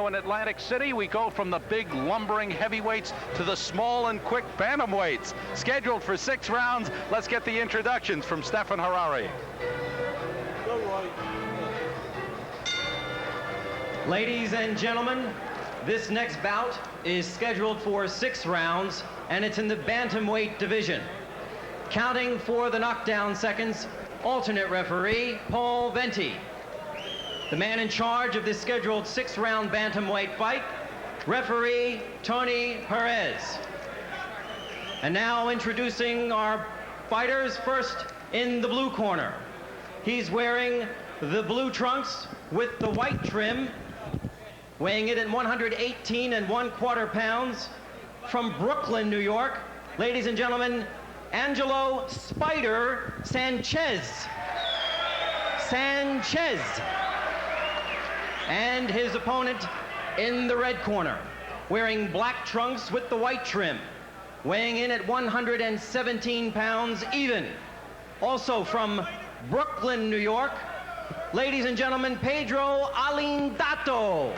In Atlantic City, we go from the big lumbering heavyweights to the small and quick bantamweights. Scheduled for 6 rounds. Let's get the introductions from Stefan Harari. Ladies and gentlemen, this next bout is scheduled for 6 rounds, and it's in the bantamweight division. Counting for the knockdown seconds, alternate referee Paul Venti. The man in charge of this scheduled 6-round bantamweight fight, referee Tony Perez. And now introducing our fighters. First in the blue corner. He's wearing the blue trunks with the white trim, weighing in at 118 1/4 pounds, from Brooklyn, New York. Ladies and gentlemen, Angelo Spider Sanchez. And his opponent in the red corner, wearing black trunks with the white trim, weighing in at 117 pounds even. Also from Brooklyn, New York, ladies and gentlemen, Pedro Alindato.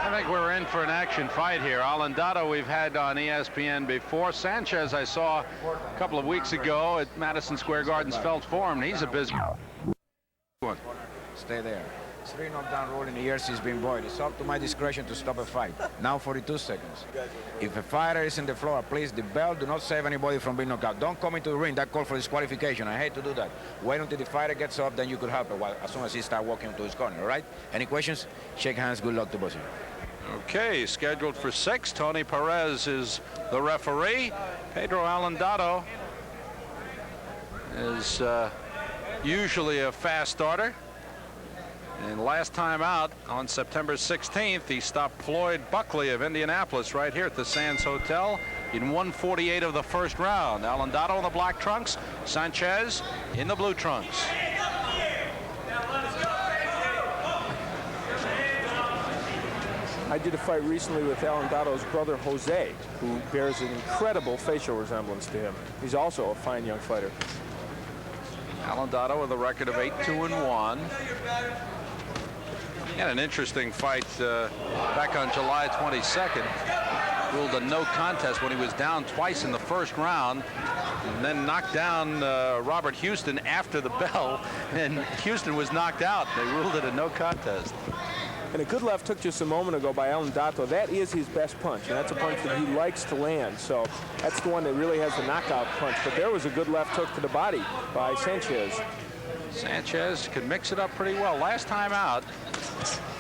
I think we're in for an action fight here. Alindato we've had on ESPN before. Sanchez I saw a couple of weeks ago at Madison Square Garden's Felt Forum. He's a busy one. Stay there. 3 knockdown rule in the UFC has been void. It's up to my discretion to stop a fight. Now 42 seconds. If a fighter is in the floor, please, the bell, do not save anybody from being knocked out. Don't come into the ring. That call for disqualification. I hate to do that. Wait until the fighter gets up, then you could help it as soon as he starts walking to his corner, all right? Any questions? Shake hands. Good luck to both of you. Okay, scheduled for 6. Tony Perez is the referee. Pedro Alindato is usually a fast starter. And last time out on September 16th, he stopped Floyd Buckley of Indianapolis right here at the Sands Hotel in 1:48 of the first round. Alindato in the black trunks, Sanchez in the blue trunks. I did a fight recently with Alindato's brother Jose, who bears an incredible facial resemblance to him. He's also a fine young fighter. Alindato with a record of 8-2-1. He had an interesting fight back on July 22nd. Ruled a no contest when he was down twice in the first round, and then knocked down Robert Houston after the bell, and Houston was knocked out. They ruled it a no contest. And a good left hook just a moment ago by Alindato. That is his best punch, and that's a punch that he likes to land. So that's the one that really has the knockout punch. But there was a good left hook to the body by Sanchez. Sanchez could mix it up pretty well. Last time out,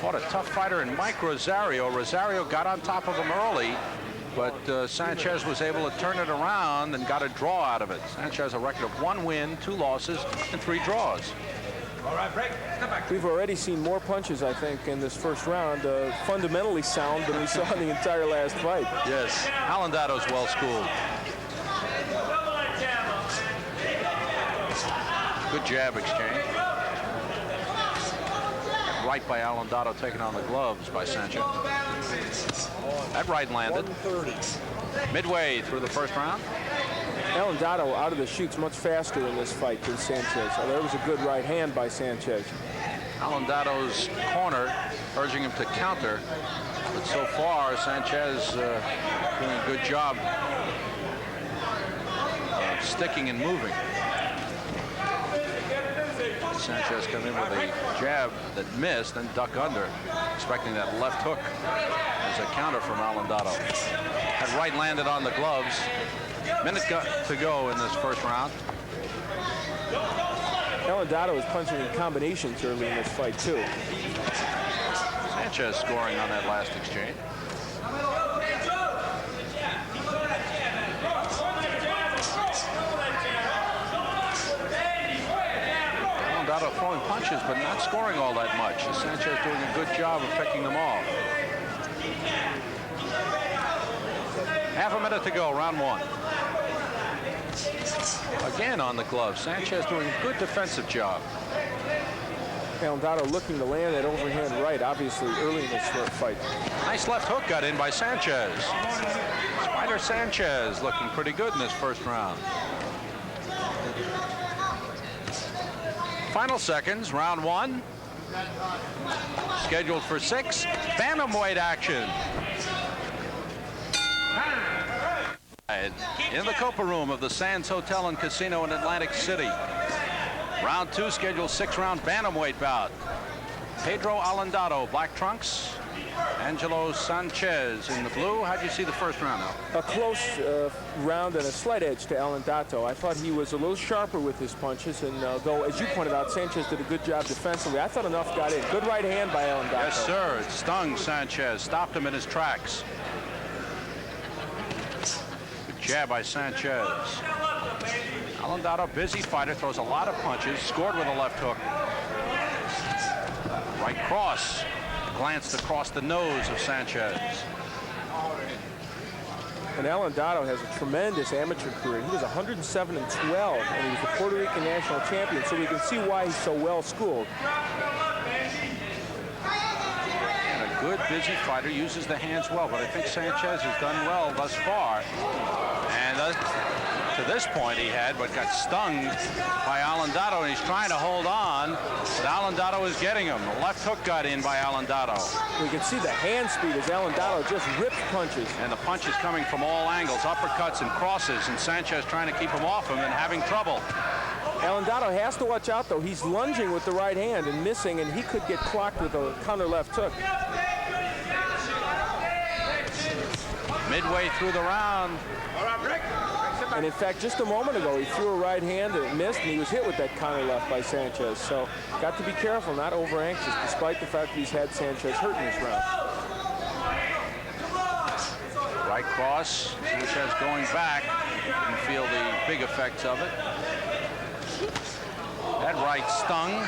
fought a tough fighter in Mike Rosario. Rosario got on top of him early, but Sanchez was able to turn it around and got a draw out of it. Sanchez a record of 1 win, 2 losses, and 3 draws. All right, break. Step back. We've already seen more punches, I think, in this first round, fundamentally sound than we saw in the entire last fight. Yes, Alindato's well schooled. Good jab exchange. Right by Alindato, taking on the gloves by Sanchez. That right landed. Midway through the first round. Alindato out of the chutes much faster in this fight than Sanchez. So there was a good right hand by Sanchez. Alindato's corner urging him to counter, but so far Sanchez doing a good job of sticking and moving. Sanchez come in with a jab that missed and duck under, expecting that left hook as a counter from Alindato. That right landed on the gloves. Minute to go in this first round. Alindato is punching in combinations early in this fight, too. Sanchez scoring on that last exchange. Alindato throwing punches, but not scoring all that much. Sanchez doing a good job of picking them off. Half a minute to go, round 1. Again on the glove. Sanchez doing a good defensive job. Alindato looking to land that overhand right, obviously, early in this fight. Nice left hook got in by Sanchez. Spider Sanchez looking pretty good in this first round. Final seconds, round one. Scheduled for 6. Bantamweight action. In the Copa Room of the Sands Hotel and Casino in Atlantic City. Round 2 scheduled 6-round bantamweight bout. Pedro Alindato, black trunks. Angelo Sanchez in the blue. How'd you see the first round, Al? A close round and a slight edge to Alindato. I thought he was a little sharper with his punches, and though, as you pointed out, Sanchez did a good job defensively, I thought enough got in. Good right hand by Alindato. Yes, sir. It stung Sanchez, stopped him in his tracks. Good jab by Sanchez. Alindato, busy fighter, throws a lot of punches, scored with a left hook. Right cross. Glanced across the nose of Sanchez. And Alindato has a tremendous amateur career. He was 107-12, and he was the Puerto Rican national champion, so we can see why he's so well schooled. And a good, busy fighter, uses the hands well, but I think Sanchez has done well thus far. And to this point he had, but got stung by Alindato, and he's trying to hold on, but Alindato is getting him. The left hook got in by Alindato. We can see the hand speed as Alindato just rips punches. And the punches coming from all angles, uppercuts and crosses, and Sanchez trying to keep him off him and having trouble. Alindato has to watch out, though. He's lunging with the right hand and missing, and he could get clocked with a counter left hook. Midway through the round. And in fact, just a moment ago, he threw a right hand and it missed, and he was hit with that counter left by Sanchez. So, got to be careful, not over anxious, despite the fact that he's had Sanchez hurt in this round. Right cross. Sanchez going back. You can feel the big effects of it. That right stung.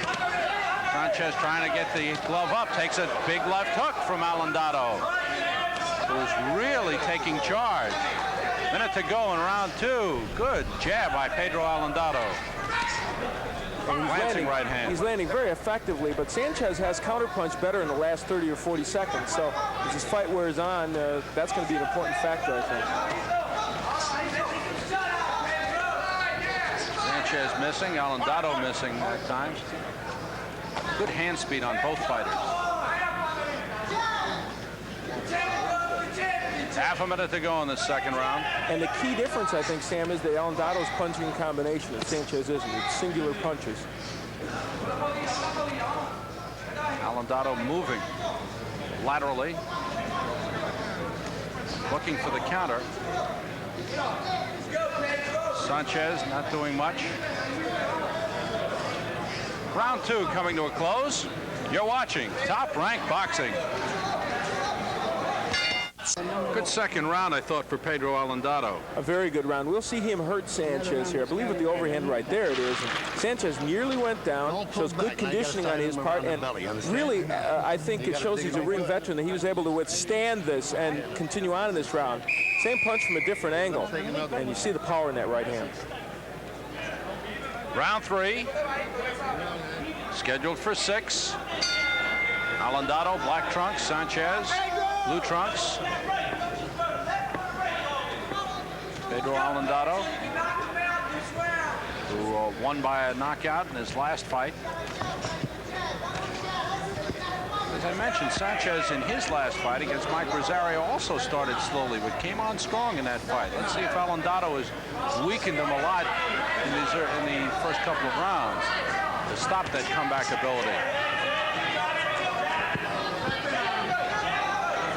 Sanchez trying to get the glove up. Takes a big left hook from Alindato, who's really taking charge. Minute to go in round 2. Good jab by Pedro Alindato. Right hand. He's landing very effectively, but Sanchez has counterpunch better in the last 30 or 40 seconds. So as this fight wears on, that's going to be an important factor, I think. Sanchez missing, Alindato missing at times. Good hand speed on both fighters. Half a minute to go in the second round. And the key difference, I think, Sam, is that Alindato's punching combination and Sanchez isn't. It's singular punches. Alindato moving laterally, looking for the counter. Sanchez not doing much. Round 2 coming to a close. You're watching Top Rank Boxing. Good second round, I thought, for Pedro Alindato. A very good round. We'll see him hurt Sanchez here. I believe with the overhand right there it is. And Sanchez nearly went down, shows good conditioning on his part, and really, I think it shows he's a ring veteran that he was able to withstand this and continue on in this round. Same punch from a different angle, and you see the power in that right hand. Round 3, scheduled for 6. Alindato, black trunks, Sanchez, blue trunks. Pedro Alindato, who won by a knockout in his last fight. As I mentioned, Sanchez in his last fight against Mike Rosario also started slowly, but came on strong in that fight. Let's see if Alindato has weakened him a lot in the first couple of rounds to stop that comeback ability.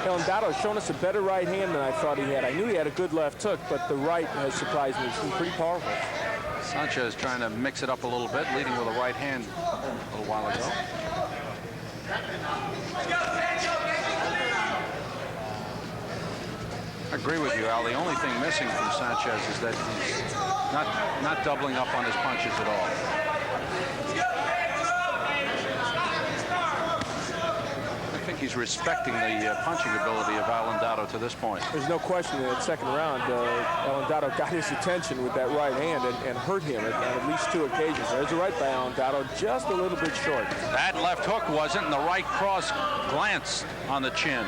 Alindato shown us a better right hand than I thought he had. I knew he had a good left hook, but the right has surprised me. It's been pretty powerful. Sanchez trying to mix it up a little bit, leading with a right hand a little while ago. I agree with you, Al. The only thing missing from Sanchez is that he's not doubling up on his punches at all. I think he's respecting the punching ability of Alindato to this point. There's no question in that second round, Alindato got his attention with that right hand and hurt him on at least 2 occasions. There's a right by Alindato, just a little bit short. That left hook wasn't, and the right cross glanced on the chin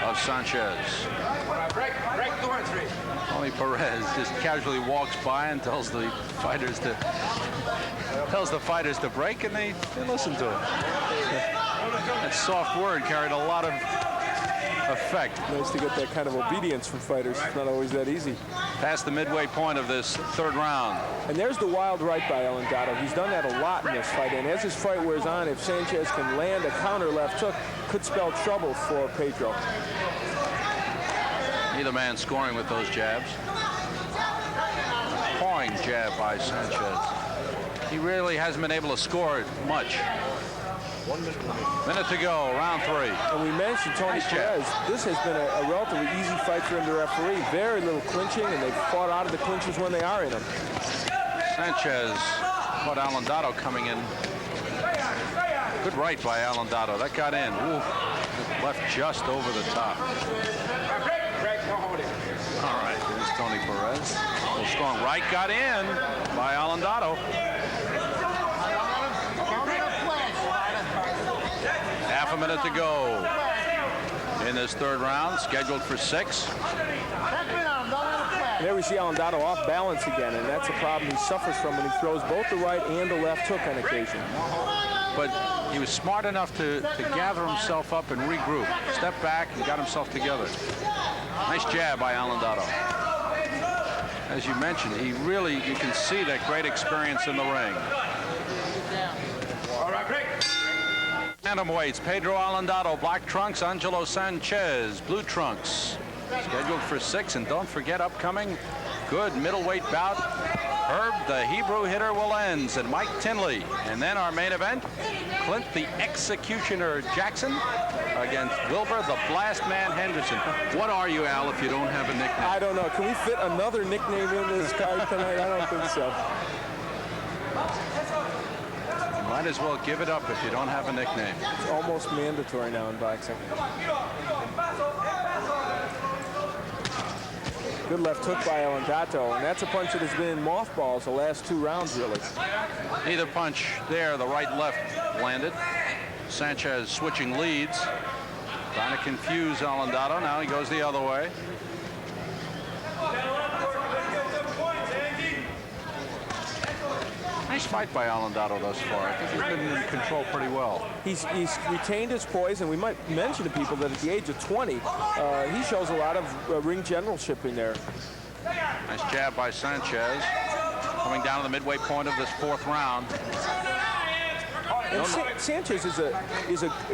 of Sanchez. Tony Perez just casually walks by and tells the fighters to tells the fighters to break, and they listen to him. That soft word carried a lot of effect. Nice to get that kind of obedience from fighters. It's not always that easy. Past the midway point of this third round. And there's the wild right by Alindato. He's done that a lot in this fight. And as this fight wears on, if Sanchez can land a counter left hook, could spell trouble for Pedro. Neither man scoring with those jabs. Pawing jab by Sanchez. He really hasn't been able to score much. Minute to go, round 3. And we mentioned Tony Perez. This has been a relatively easy fight for him to referee. Very little clinching, and they've fought out of the clinches when they are in them. Sanchez caught Alindato coming in. Good right by Alindato. That got in. Ooh, left just over the top. All right, there's Tony Perez. A strong right got in by Alindato. Half a minute to go in this third round, scheduled for 6. There we see Alindato off balance again, and that's a problem he suffers from when he throws both the right and the left hook on occasion. But he was smart enough to gather himself up and regroup. Step back and got himself together. Nice jab by Alindato. As you mentioned, he really, you can see that great experience in the ring. All right, break. Bantamweights, Pedro Alindato, black trunks, Angelo Sanchez, blue trunks. Scheduled for 6, and don't forget upcoming good middleweight bout. Herb, the Hebrew hitter, Willens, and Mike Tinley. And then our main event, Clint the Executioner Jackson against Wilbur the Blast Man Henderson. What are you, Al, if you don't have a nickname? I don't know. Can we fit another nickname in this card tonight? I don't think so. Might as well give it up if you don't have a nickname. It's almost mandatory now in boxing. Good left hook by Alindato, and that's a punch that has been in mothballs the last 2 rounds, really. Neither punch there, the right-left landed. Sanchez switching leads, trying to confuse Alindato. Now he goes the other way. Nice fight by Alindato thus far. I think he's been in control pretty well. He's retained his poise, and we might mention to people that at the age of 20, he shows a lot of ring generalship in there. Nice jab by Sanchez. Coming down to the midway point of this 4th round. And Sanchez is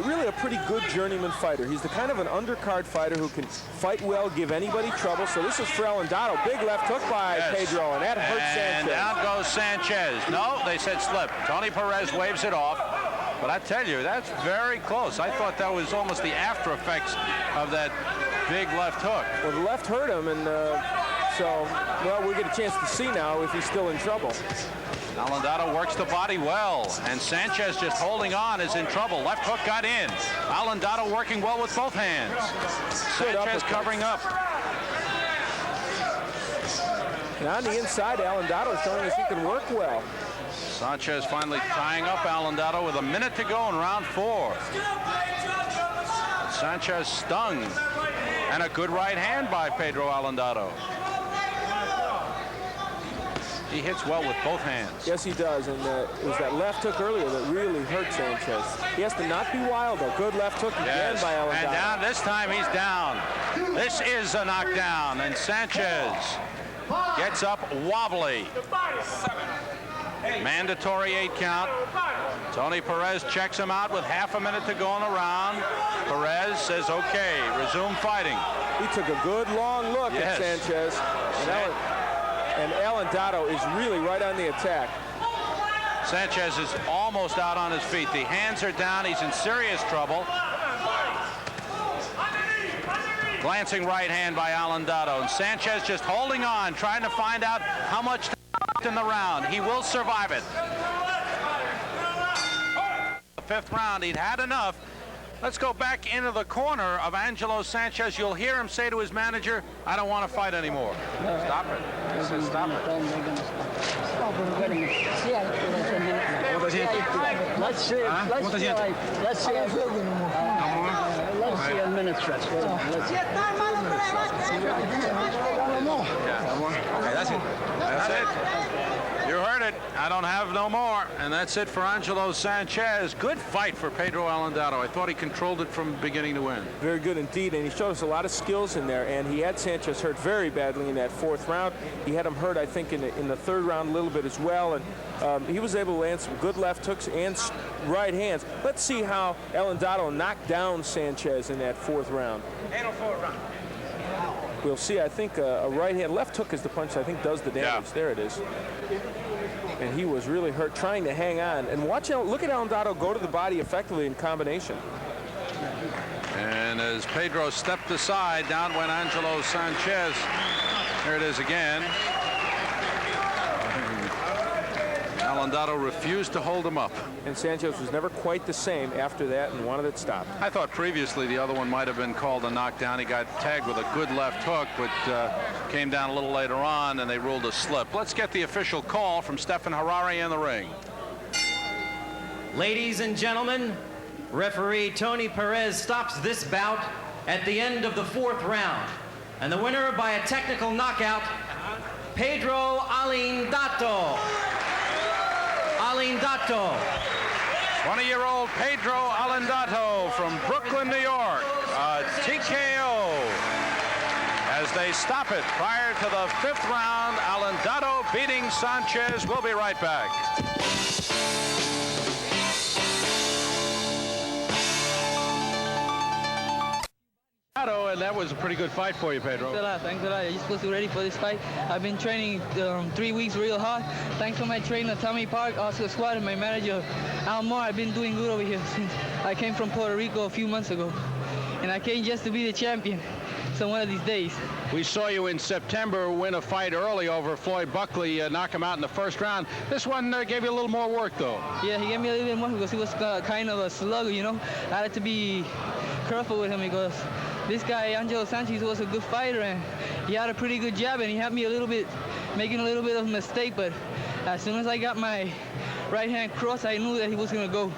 really a pretty good journeyman fighter. He's the kind of an undercard fighter who can fight well, give anybody trouble. So this is for Alindato. Big left hook by Pedro, and that hurts Sanchez. And down goes Sanchez. No, they said slip. Tony Perez waves it off. But I tell you, that's very close. I thought that was almost the after effects of that big left hook. Well, the left hurt him, and well, we'll get a chance to see now if he's still in trouble. Alindato works the body well, and Sanchez just holding on is in trouble. Left hook got in. Alindato working well with both hands. Sanchez covering up. And on the inside, Alindato showing us he can work well. Sanchez finally tying up Alindato with a minute to go in round 4. Sanchez stung, and a good right hand by Pedro Alindato. He hits well with both hands. Yes, he does, and it was that left hook earlier that really hurt Sanchez. He has to not be wild, though. Good left hook again by Alindato. And down, this time he's down. This is a knockdown, and Sanchez gets up wobbly. Mandatory 8 count. Tony Perez checks him out with half a minute to go in the round. Perez says, okay, resume fighting. He took a good long look at Sanchez. And Alindato is really right on the attack. Sanchez is almost out on his feet. The hands are down. He's in serious trouble. Glancing right hand by Alindato. And Sanchez just holding on, trying to find out how much in the round. He will survive it. The 5th round, he'd had enough. Let's go back into the corner of Angelo Sanchez. You'll hear him say to his manager, I don't want to fight anymore. Stop it. He says, stop it. Let's see a minute stretch. more. Yeah. Okay, that's it. That's it. You heard it. I don't have no more. And that's it for Angelo Sanchez. Good fight for Pedro Alindato. I thought he controlled it from beginning to end. Very good indeed, and he showed us a lot of skills in there, and he had Sanchez hurt very badly in that 4th round. He had him hurt, I think, in the 3rd round a little bit as well, and he was able to land some good left hooks and right hands. Let's see how Alindato knocked down Sanchez in that 4th round. We'll see. I think a right hand, left hook is the punch I think does the damage. Yeah. There it is. And he was really hurt trying to hang on. And look at Alindato go to the body effectively in combination. And as Pedro stepped aside, down went Angelo Sanchez. There it is again. Alindato refused to hold him up. And Sanchez was never quite the same after that and wanted it stopped. I thought previously the other one might have been called a knockdown. He got tagged with a good left hook, but came down a little later on, and they ruled a slip. Let's get the official call from Stephen Harari in the ring. Ladies and gentlemen, referee Tony Perez stops this bout at the end of the 4th round. And the winner by a technical knockout, Pedro Alindato. Alindato. 20-year-old Pedro Alindato from Brooklyn, New York. TKO. As they stop it prior to the 5th round, Alindato beating Sanchez. We'll be right back. And that was a pretty good fight for you, Pedro. Thanks a lot. Thanks a lot. You're supposed to be ready for this fight. I've been training 3 weeks real hard. Thanks to my trainer, Tommy Park, Oscar Squad, and my manager, Al Moore. I've been doing good over here since I came from Puerto Rico a few months ago. And I came just to be the champion. So one of these days. We saw you in September win a fight early over Floyd Buckley, knock him out in the 1st round. This one gave you a little more work, though. Yeah, he gave me a little bit more because he was kind of a slugger, you know. I had to be careful with him because this guy, Angelo Sanchez, was a good fighter, and he had a pretty good jab, and he had me making a little bit of a mistake, but as soon as I got my right hand cross, I knew that he was going to go.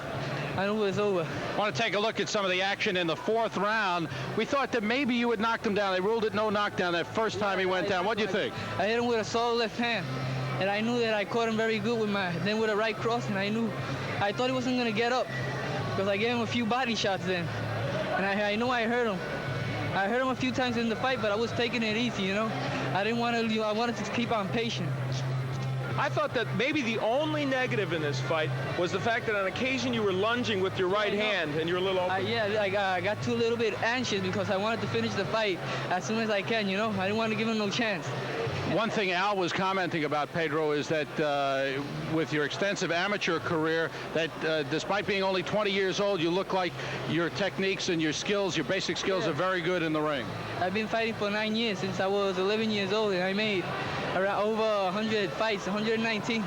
I knew it was over. I want to take a look at some of the action in the 4th round. We thought that maybe you had knocked him down. They ruled it no knockdown that first time he went down. What do you think? I hit him with a solid left hand, and I knew that I caught him very good with a right cross, and I thought he wasn't going to get up because I gave him a few body shots then, and I knew I hurt him. I hurt him a few times in the fight, but I was taking it easy, you know. I wanted to keep on patient. I thought that maybe the only negative in this fight was the fact that on occasion you were lunging with your right hand and you're a little open. I got too a little bit anxious because I wanted to finish the fight as soon as I can, you know. I didn't want to give him no chance. One thing Al was commenting about, Pedro, is that with your extensive amateur career, that despite being only 20 years old, you look like your techniques and your skills, your basic skills, are very good in the ring. I've been fighting for 9 years since I was 11 years old, and I made around over 100 fights, 119,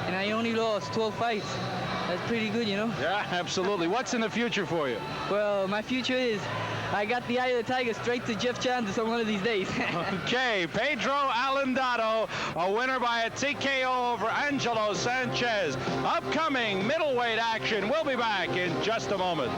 and I only lost 12 fights. That's pretty good, you know? Yeah, absolutely. What's in the future for you? Well, my future is I got the eye of the tiger straight to Jeff Chandler on one of these days. Okay, Pedro Alindato, a winner by a TKO over Angelo Sanchez. Upcoming middleweight action. We'll be back in just a moment.